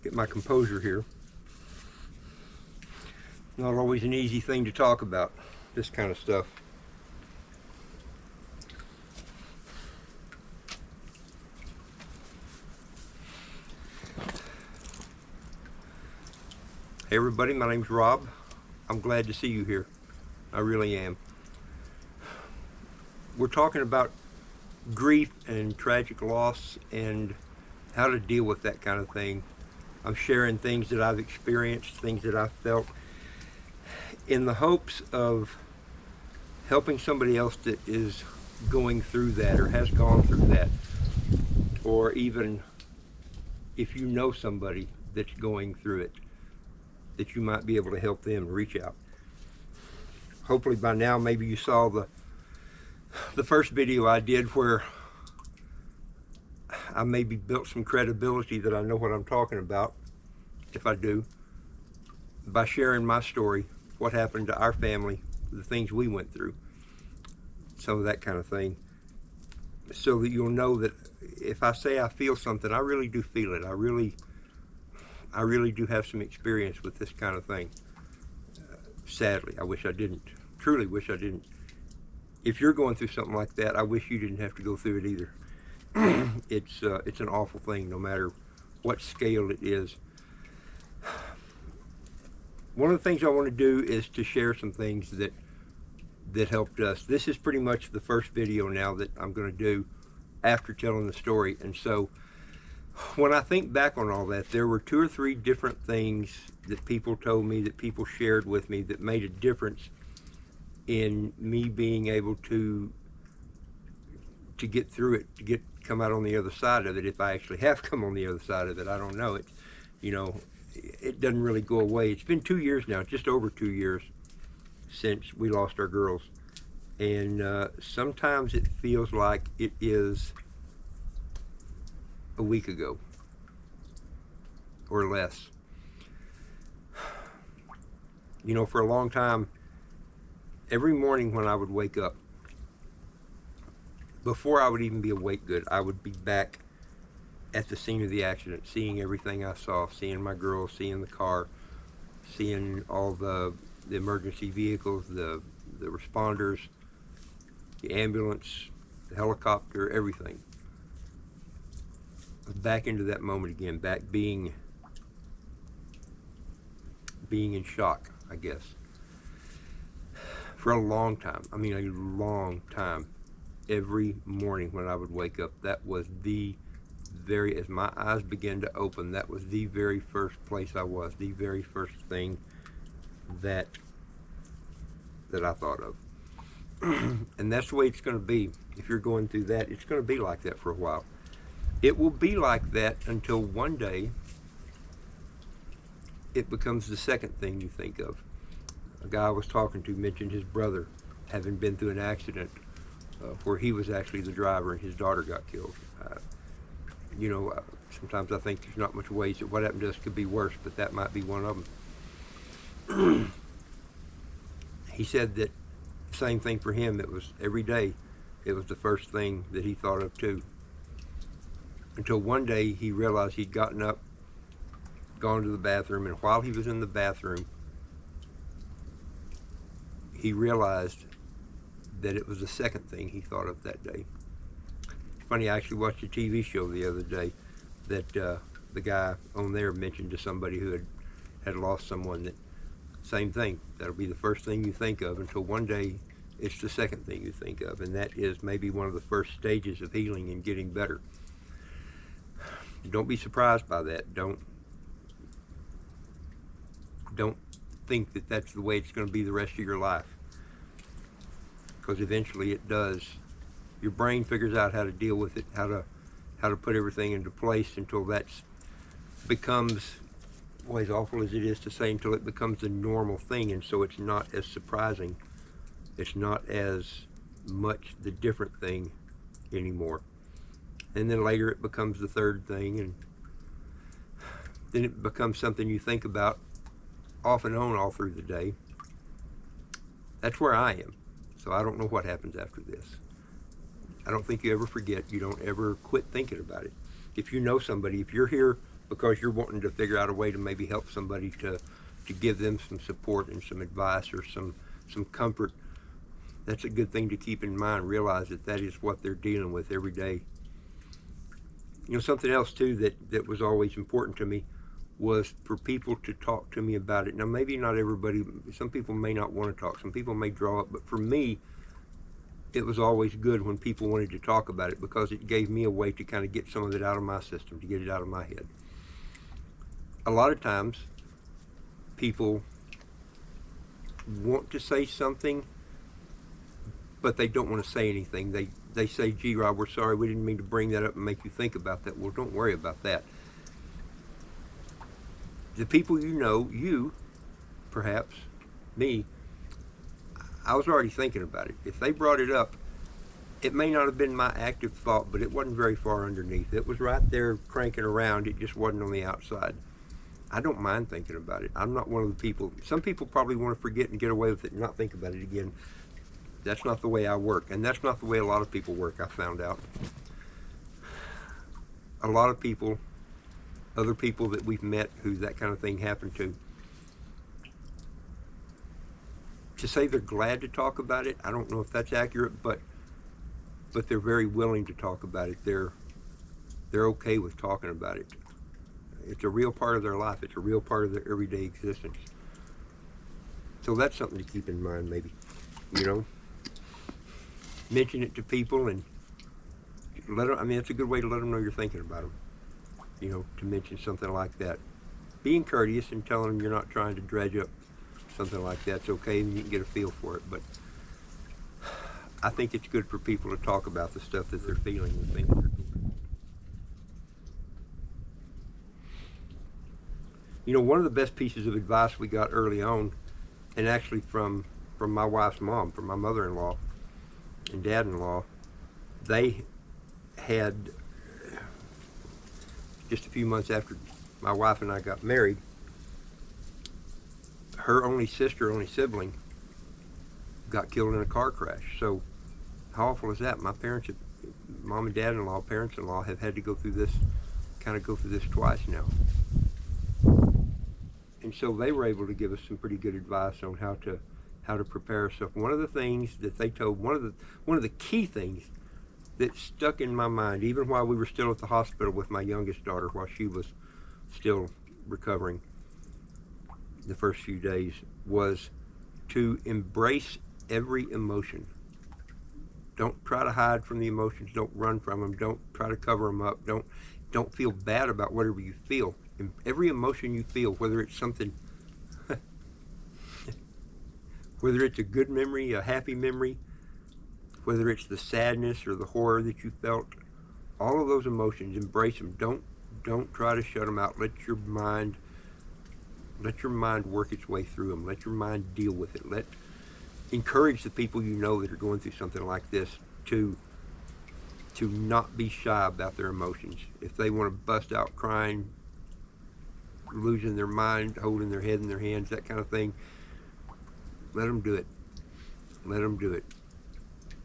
Get my composure here. Not always an easy thing to talk about, this kind of stuff. Hey everybody, my name's Rob. I'm glad to see you here. I really am. We're talking about grief and tragic loss and how to deal with that kind of thing. I'm sharing things that I've experienced, things that I've felt, in the hopes of helping somebody else that is going through that or has gone through that. Or even if you know somebody that's going through it, that you might be able to help them reach out. Hopefully by now, maybe you saw the first video I did where I maybe built some credibility that I know what I'm talking about, if I do, by sharing my story, what happened to our family, the things we went through, some of that kind of thing, so that you'll know that if I say I feel something, I really do feel it. I really do have some experience with this kind of thing. Sadly, I wish I didn't. Truly wish I didn't. If you're going through something like that, I wish you didn't have to go through it either. It's an awful thing, no matter what scale it is. One of the things I want to do is to share some things that helped us. This is pretty much the first video now that I'm going to do after telling the story, and so when I think back on all that, there were 2 or 3 different things that people told me, that people shared with me, that made a difference in me being able to get through it, to come out on the other side of it. If I actually have come on the other side of it, I don't know. It doesn't really go away. It's been 2 years now, just over 2 years since we lost our girls, and sometimes it feels like it is a week ago or less. For a long time, every morning when I would wake up, before I would even be awake good, I would be back at the scene of the accident, seeing everything I saw, seeing my girls, seeing the car, seeing all the emergency vehicles, the responders, the ambulance, the helicopter, everything. Back into that moment again, back being in shock, I guess. For a long time, a long time, every morning when I would wake up, that was as my eyes began to open, that was the very first place I was, the very first thing that I thought of. And that's the way it's going to be. If you're going through that, it's going to be like that for a while. It will be like that until one day it becomes the second thing you think of. A guy I was talking to mentioned his brother having been through an accident where he was actually the driver and his daughter got killed. Sometimes I think there's not much ways that what happened to us could be worse, but that might be one of them. He said that same thing for him. It was every day, it was the first thing that he thought of too. Until one day he realized he'd gotten up, gone to the bathroom, and while he was in the bathroom, he realized that it was the second thing he thought of that day. Funny, I actually watched a TV show the other day that the guy on there mentioned to somebody who had lost someone that same thing. That'll be the first thing you think of until one day it's the second thing you think of, and that is maybe one of the first stages of healing and getting better. Don't be surprised by that. Don't think that that's the way it's going to be the rest of your life, because eventually it does. Your brain figures out how to deal with it, how to put everything into place until that becomes, well, as awful as it is to say, until it becomes the normal thing, and so it's not as surprising. It's not as much the different thing anymore. And then later it becomes the third thing, and then it becomes something you think about off and on all through the day. That's where I am. So I don't know what happens after this. I don't think you ever forget. You don't ever quit thinking about it. If you know somebody, if you're here because you're wanting to figure out a way to maybe help somebody to give them some support and some advice or some comfort. That's a good thing to keep in mind. Realize that that is what they're dealing with every day. You know, something else too that was always important to me was for people to talk to me about it. Now, maybe not everybody, some people may not want to talk, some people may draw up, but for me, it was always good when people wanted to talk about it, because it gave me a way to kind of get some of it out of my system, to get it out of my head. A lot of times, people want to say something, but they don't want to say anything. They say, gee, Rob, we're sorry, we didn't mean to bring that up and make you think about that. Well, don't worry about that. The people you know, you, perhaps, me, I was already thinking about it. If they brought it up, it may not have been my active thought, but it wasn't very far underneath. It was right there cranking around. It just wasn't on the outside. I don't mind thinking about it. I'm not one of the people, some people probably want to forget and get away with it and not think about it again. That's not the way I work, and that's not the way a lot of people work, I found out. A lot of people, other people that we've met who that kind of thing happened to say they're glad to talk about it, I don't know if that's accurate, but they're very willing to talk about it. They're okay with talking about it. It's a real part of their life. It's a real part of their everyday existence. So that's something to keep in mind, maybe. You know, mention it to people and let them, I mean, it's a good way to let them know you're thinking about them. You know, to mention something like that. Being courteous and telling them you're not trying to dredge up something like that's okay, and you can get a feel for it. But I think it's good for people to talk about the stuff that they're feeling and things they're doing. You know, one of the best pieces of advice we got early on, and actually from my wife's mom, from my mother-in-law and dad-in-law, they had, just a few months after my wife and I got married, her only sibling, got killed in a car crash. So how awful is that? My parents, mom and dad-in-law, parents-in-law, have had to go through this twice now. And so they were able to give us some pretty good advice on how to prepare ourselves. One of the things that they told, one of the key things that stuck in my mind, even while we were still at the hospital with my youngest daughter, while she was still recovering the first few days, was to embrace every emotion. Don't try to hide from the emotions. Don't run from them. Don't try to cover them up. Don't feel bad about whatever you feel. Every emotion you feel, whether it's something, whether it's a good memory, a happy memory, whether it's the sadness or the horror that you felt, all of those emotions, embrace them. Don't try to shut them out. Let your mind work its way through them. Let your mind deal with it. Encourage the people you know that are going through something like this to not be shy about their emotions. If they want to bust out crying, losing their mind, holding their head in their hands, that kind of thing, let them do it. Let them do it.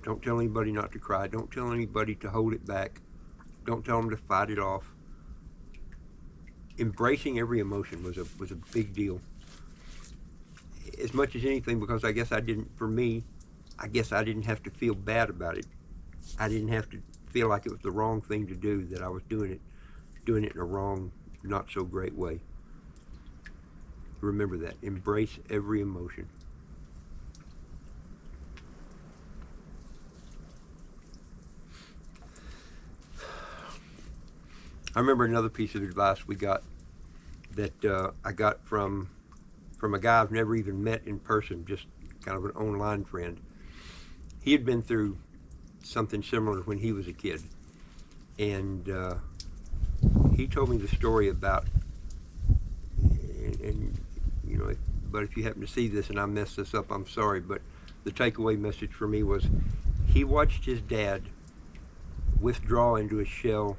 Don't tell anybody not to cry. Don't tell anybody to hold it back. Don't tell them to fight it off. Embracing every emotion was a big deal. As much as anything, because I guess I didn't have to feel bad about it. I didn't have to feel like it was the wrong thing to do, that I was doing it in a wrong, not so great way. Remember that. Embrace every emotion. I remember another piece of advice we got that I got from a guy I've never even met in person, just kind of an online friend. He had been through something similar when he was a kid, and he told me the story about, and you know, but if you happen to see this and I mess this up, I'm sorry, but the takeaway message for me was he watched his dad withdraw into a shell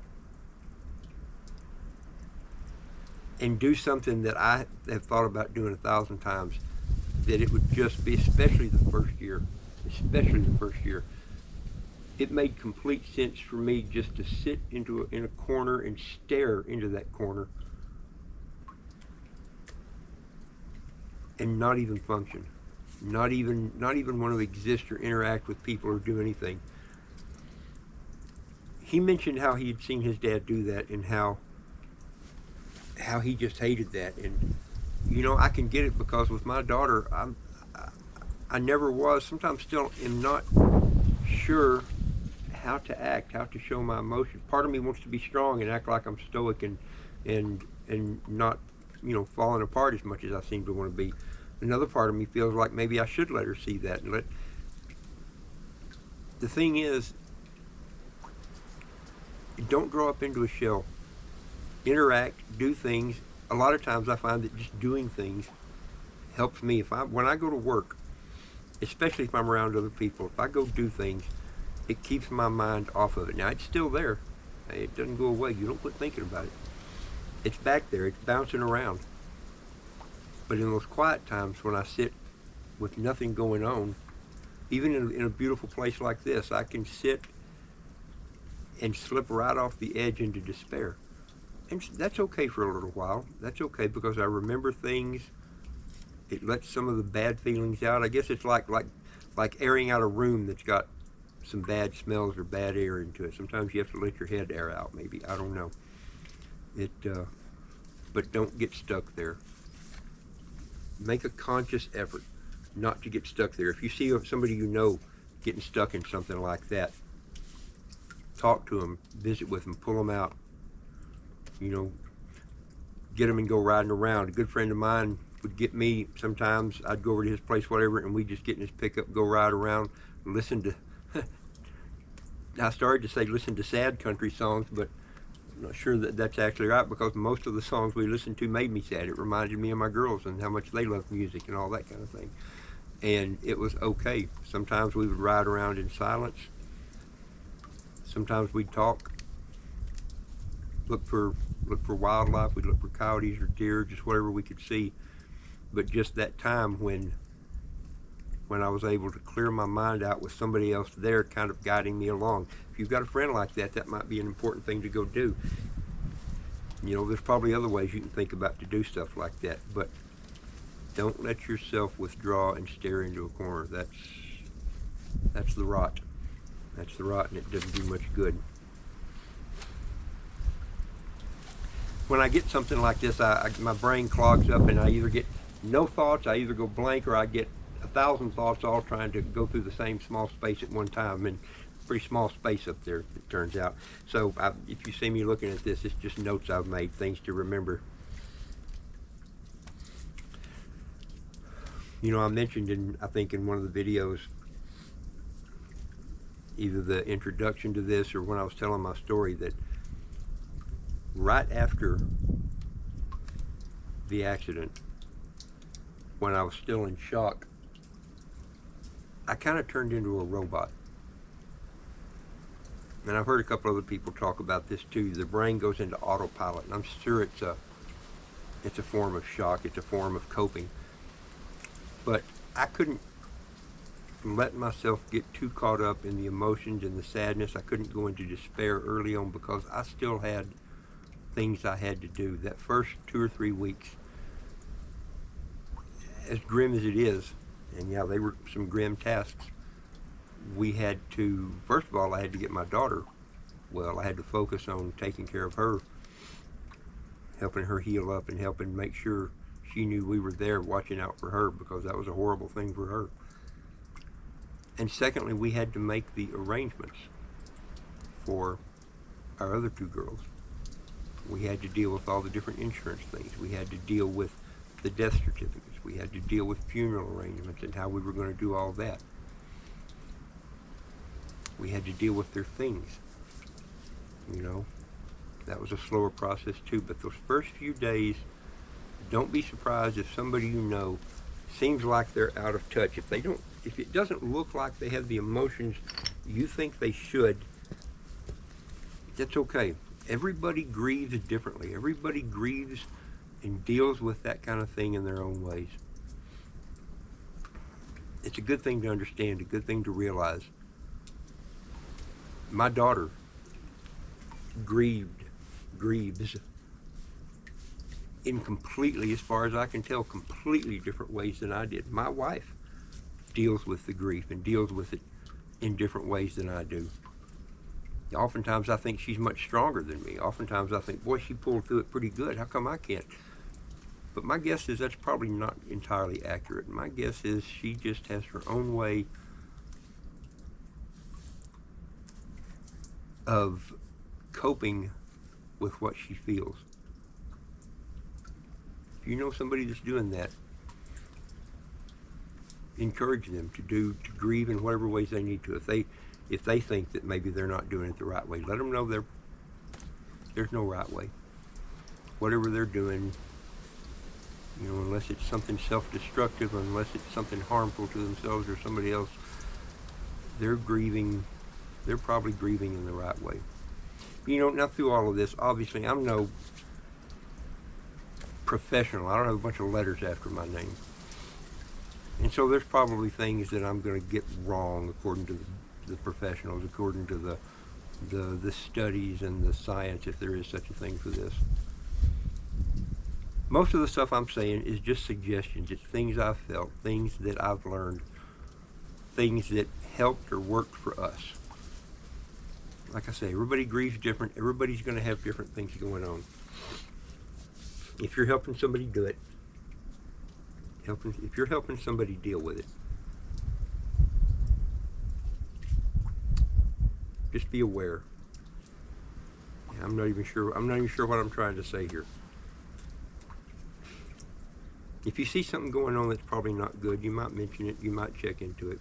and do something that I have thought about doing 1,000 times, that it would just be, especially the first year, it made complete sense for me just to sit in a corner and stare into that corner and not even function, not even want to exist or interact with people or do anything. He mentioned how he had seen his dad do that, and how he just hated that. And I can get it, because with my daughter, I never was, sometimes still am not sure how to act, how to show my emotions. Part of me wants to be strong and act like I'm stoic and not, falling apart as much as I seem to want to be. Another part of me feels like maybe I should let her see that. And the thing is, don't grow up into a shell. Interact, do things. A lot of times I find that just doing things helps me. When I go to work, especially if I'm around other people, if I go do things, it keeps my mind off of it. Now, it's still there. It doesn't go away. You don't quit thinking about it. It's back there. It's bouncing around. But in those quiet times when I sit with nothing going on, even in a beautiful place like this, I can sit and slip right off the edge into despair. And that's okay for a little while. That's okay, because I remember things. It lets some of the bad feelings out. I guess it's like airing out a room that's got some bad smells or bad air into it. Sometimes you have to let your head air out, maybe. I don't know. But don't get stuck there. Make a conscious effort not to get stuck there. If you see somebody getting stuck in something like that, talk to them, visit with them, pull them out. Get them and go riding around. A good friend of mine would get me sometimes. I'd go over to his place, whatever, and we'd just get in his pickup, go ride around, listen to I started to say listen to sad country songs, but I'm not sure that that's actually right, because most of the songs we listened to made me sad. It reminded me of my girls and how much they loved music and all that kind of thing. And it was okay. Sometimes we would ride around in silence. Sometimes we'd talk, look for wildlife. We'd look for coyotes or deer, just whatever we could see. But just that time when I was able to clear my mind out with somebody else there kind of guiding me along. If you've got a friend like that, that might be an important thing to go do. There's probably other ways you can think about to do stuff like that, but don't let yourself withdraw and stare into a corner. That's the rot. That's the rot, and it doesn't do much good. When I get something like this, my brain clogs up, and I either get no thoughts, I either go blank, or I get 1,000 thoughts all trying to go through the same small space at one time. And pretty small space up there, it turns out. So if you see me looking at this, it's just notes I've made, things to remember. I mentioned I think in one of the videos, either the introduction to this or when I was telling my story, that right after the accident, when I was still in shock, I kind of turned into a robot. And I've heard a couple other people talk about this too. The brain goes into autopilot, and I'm sure it's a form of shock. It's a form of coping. But I couldn't let myself get too caught up in the emotions and the sadness. I couldn't go into despair early on, because I still had things I had to do. That first 2 or 3 weeks, as grim as it is, and yeah, they were some grim tasks. We had to, first of all, I had to get my daughter well. I had to focus on taking care of her, helping her heal up and helping make sure she knew we were there watching out for her, because that was a horrible thing for her. And secondly, we had to make the arrangements for our other 2 girls. We had to deal with all the different insurance things. We had to deal with the death certificates. We had to deal with funeral arrangements and how we were going to do all that. We had to deal with their things. That was a slower process too. But those first few days, don't be surprised if somebody seems like they're out of touch. If it doesn't look like they have the emotions you think they should, that's okay. Everybody grieves differently. Everybody grieves and deals with that kind of thing in their own ways. It's a good thing to understand, a good thing to realize. My daughter grieves in completely, as far as I can tell, completely different ways than I did. My wife deals with the grief and deals with it in different ways than I do. Oftentimes I think she's much stronger than me. Oftentimes I think, boy, she pulled through it pretty good. How come I can't? But my guess is that's probably not entirely accurate. My guess is she just has her own way of coping with what she feels. If you know somebody that's doing that, encourage them to grieve in whatever ways they need to. If they think that maybe they're not doing it the right way, let them know there's no right way. Whatever they're doing, unless it's something self-destructive, unless it's something harmful to themselves or somebody else, they're grieving. They're probably grieving in the right way. Now through all of this, obviously I'm no professional. I don't have a bunch of letters after my name. And so there's probably things that I'm going to get wrong according to the professionals, according to the studies and the science, if there is such a thing for this. Most of the stuff I'm saying is just suggestions. It's things I've felt, things that I've learned, things that helped or worked for us. Like I say, everybody grieves different. Everybody's going to have different things going on. If you're helping somebody do it, if you're helping somebody deal with it, just be aware. I'm not even sure what I'm trying to say here. If you see something going on that's probably not good, you might mention it, you might check into it,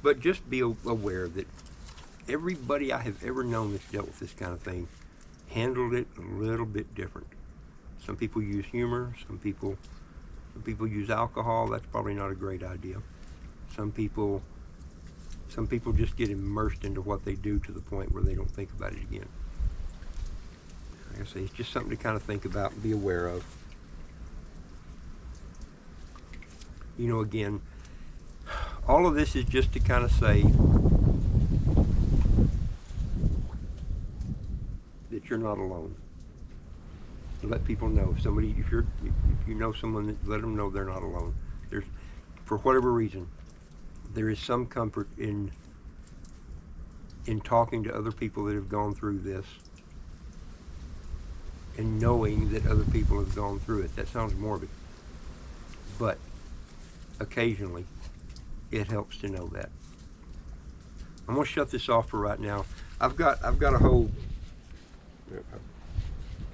but just be aware that everybody I have ever known that's dealt with this kind of thing handled it a little bit different. Some people use humor, some people use alcohol. That's probably not a great idea. Some people just get immersed into what they do to the point where they don't think about it again. Like I say, it's just something to kind of think about and be aware of. Again, all of this is just to kind of say that you're not alone. To let people know, if you know someone, let them know they're not alone. For whatever reason, there is some comfort in talking to other people that have gone through this and knowing that other people have gone through it. That sounds morbid, but occasionally it helps to know that. I'm going to shut this off for right now. I've got a whole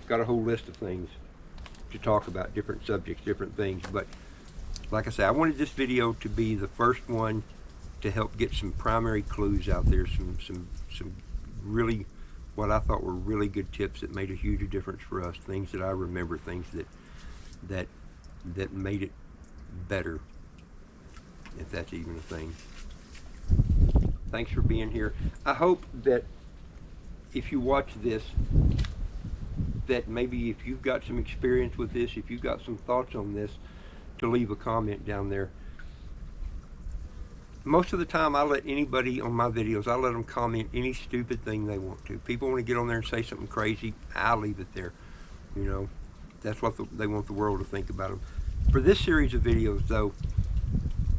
list of things to talk about, different subjects, different things, but like I say, I wanted this video to be the first one to help get some primary clues out there, some really, what I thought were really good tips that made a huge difference for us, things that I remember, things that made it better, if that's even a thing. Thanks for being here. I hope that if you watch this, that maybe if you've got some experience with this, if you've got some thoughts on this, to leave a comment down there. Most of the time I let anybody on my videos, I let them comment any stupid thing they want to. People want to get on there and say something crazy, I'll leave it there. That's what they want the world to think about them. For this series of videos though,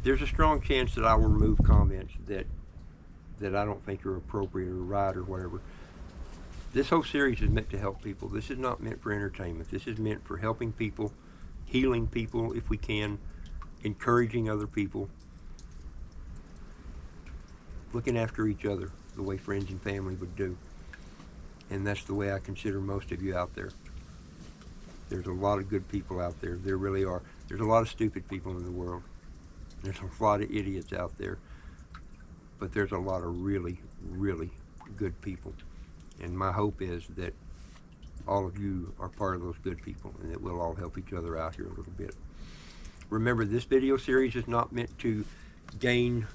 there's a strong chance that I will remove comments that I don't think are appropriate or right or whatever. This whole series is meant to help people. This is not meant for entertainment. This is meant for helping people, healing people if we can, encouraging other people, looking after each other the way friends and family would do. And that's the way I consider most of you out there. There's a lot of good people out there. There really are. There's a lot of stupid people in the world. There's a lot of idiots out there. But there's a lot of really, really good people. And my hope is that all of you are part of those good people and that we'll all help each other out here a little bit. Remember, this video series is not meant to gain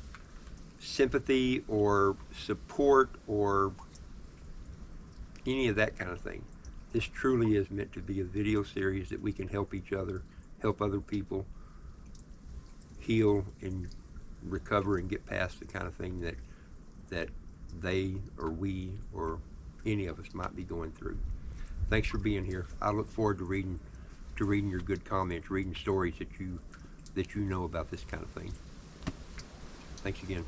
sympathy or support or any of that kind of thing. This truly is meant to be a video series that we can help each other, help other people heal and recover and get past the kind of thing that they or we or any of us might be going through. Thanks for being here. I look forward to reading to reading your good comments, reading stories that you know about this kind of thing. Thanks again.